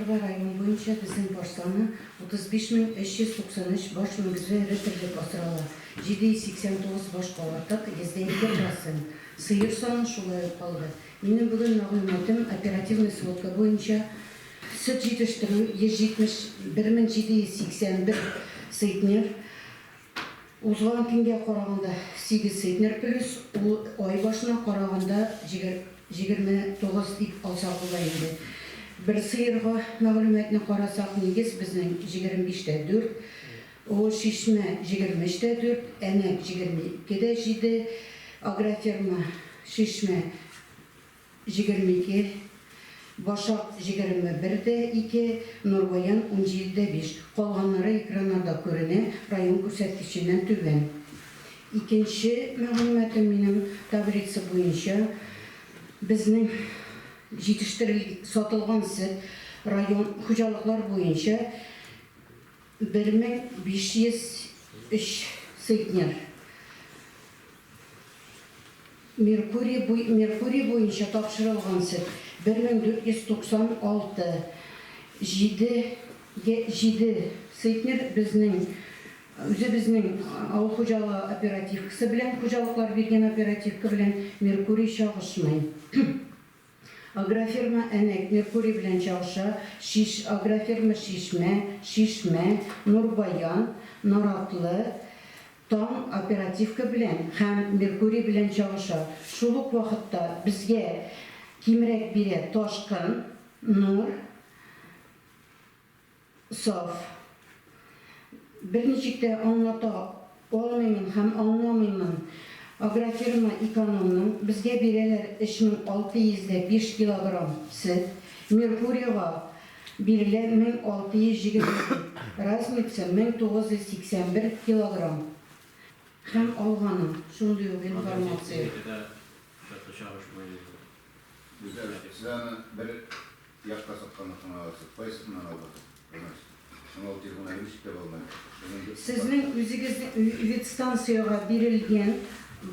Rayonu boyunca bizim başlarına 35.393 baş müngüzü retirli basıralı. 789 baş qavartaq, %2%. Sıyır sonu şulay kaldı. Benim bugün mağlumatım operativni svодка boyunca süt yetiştiriyor 171.781 seytner. Uzman günge qaraganda 8 seytner plus, ay başına qaraganda 29 dip alsaq bulaydı. Bir sıyırға мәгълүматны қарасақ негіз біздің 25-те 4, o şişme 23-те 4, әнәк 22-де 7, агроферма şişme 22, Başak 21-де 2, Nurbayan 17-де 5. Қалғанлары ekranlarda көріне, район көрсәткішінен төбен. İkinci мәгълүматым менің таблица бойынша біздің satılgan süt rayon hocalıklar boyunca 1503 seytner. Merkuri boyunca tapşırılgan süt 1496 7 seytner bizning avul hocalığı operativkisi bilen hocalıklar bergen operativki bilen Merkuri şağışmayın. Agrofirma Ənek Merkuri bilen çalışa, agrofirma Şişme, Nurbayan, Naratlı, tam operativka bilen, hem Merkuri bilen çalışa. Şuluk vaxtda bizge kimrek biri Toşkın, Nur, Saf. Bir neçikte anlata olmayman, hem anlamayman. Agrofirma ekonominin bizge bireler 3605 kilogram süt, Merkuriyaga biriler 1620, Razmitsa 1981 kilogram. Hem alğanı, şunday informasiya. Güzel. Sizden bir yaşta satkanlıktan alırsın. Bayısından aldık. Sizin üvit stansiyaga berilgen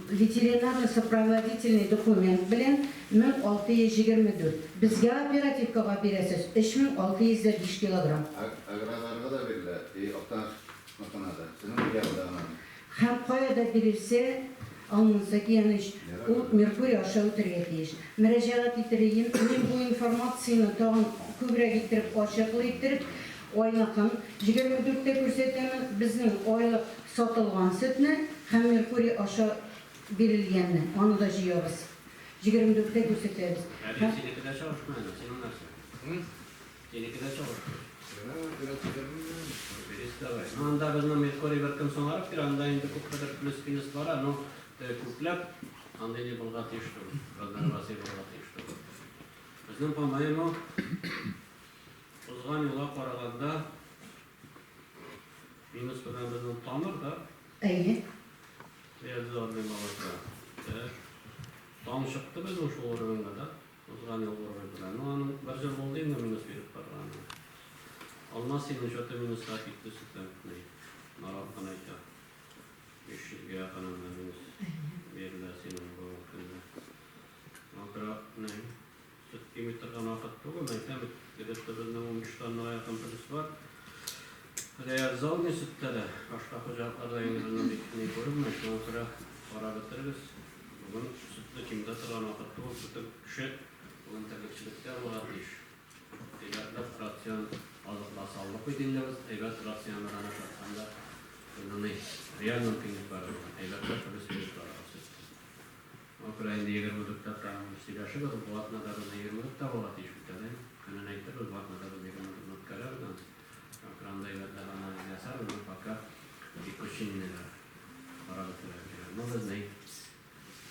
veterinar сопроводительный документ bilen 1624. Bizge operativkaga beresiz 3605 kilogram. Agralarga da verirler. Oktan makinada. Sizin bir yavrularına. Hem kayada verilse alınsa ki yani o Merkuri aşağı türgetiyiz. Müracaat ettireyim. Ben bu informasyonu tağın kübre getirip aşağılı ettirip oynakın 24'te көрсетемін біздің oylıq satılған sütünü hem Merkuri aşağı verilgenini. Onu da jiyabız. 24'te көрсетеміз. Senekide çalışmayın. Senin nasıl? Senekide çalışmayın. Anda bizden Merkuri bir gün sonra bir anda indi kukladar plus minus var. Ano kuklap anda indi bulgat işti. Razdan vasi bulgat işti. Bizden pamayım o uzgan yola qaraganda minus bilan bizning tomir da. Ayni. Yerda olmay mavzuda. Tom chiqdi biz o'sha o'rinda da. Uzgan yo'l bilan. Onu bir yil bo'ldi endi minus berib qarag'an. Olmasin o'sha minusga ketdi sizdan. Naroqdan aytdi. 500 ga yaqin minus beriladi sening bu kunda. Makro ne? Süt kimitirgan vaqt to'g'ri aytam. Dediklerimden 15 tane yakın polis var. Eğer zalga sütleri, başka hocalıklarda yengizinin dikini görünmüyor. Ondan sonra para bitiririz. Bugün sütlü kimde tıran vakitte o sütü kişi, bugün teknikçilikler var iş. Devletler rasyon azıkla sağlık edinleriz. Devlet rasyonlarına şartlarında bunun real mümkünlük var. Devletler polis bir var. Ukrayna'da 20'lükte tamam istilaşı var. Bu atnadarında 20'lükte var iş bitene. Kının aytır, o atnadarı bir karar. Ukrayna'da evlatlar analiz yasar, onu fakat bir koşinler para bitirir. Ne biz ne?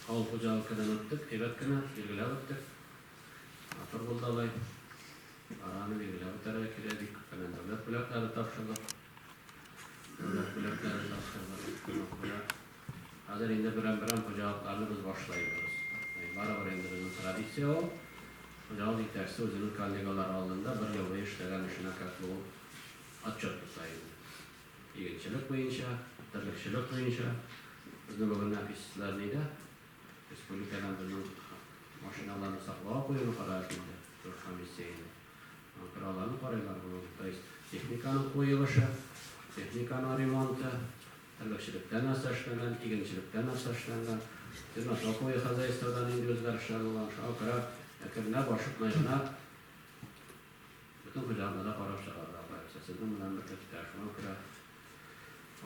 Avul hocalıkdan öttük, evet kına ilgili öttük. Atır buldalay. Aranı ilgili öttere kiredik. Kının devlet plakları tapşırdık. Devlet plakları tapşırdık. Hazır indi biren hocalıklarını biz başlayıyoruz. Barabar indi bizim tradisiya o. Hocalık yeterse özünün kollegalar aldığında bir yılda işleyen işine katlı olup atçatlı sayılır. İlginçlik boyunca, tırlıkçılık boyunca bizden bugün nefisler neydi? Respublikadan bizden maşinalarını saklaya koyunu kararında. Dört komisyaydı. Kralarını paraylar bunu. Teknikanın koyuluşu, teknikanın remontu, terlikçilikten asışlanan, iginçilikten asışlanan, Tırnak okoyu hazayistırdan indi özgarışlar olan şakıra, yakırına başıklayına, bütün kucağında da para şakarlar var. Sizin memleketler şakıra.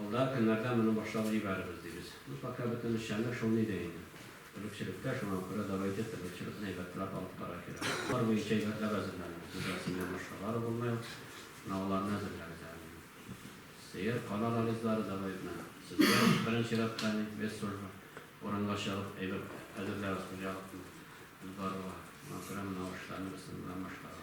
Olda günlerden bunu başladı ibarimiz deyiz. Mutlaka bütün işlerler şunu deyin. Terlikçilikler şakıra davaydı, terlikçilik neyvetler alıp para kira. Var bu işe neyvetler hazırlanıyor. Güzelsinden başkaları bulmuyor. Nağlarını hazırlanıyor. Seyir kanalalizları davaydı. Sizler birinci raptani ve sorma. Oranlaşalım, hazırlarız kucağılıklı. Var var. Makram navaşlarını ısınırlar başka.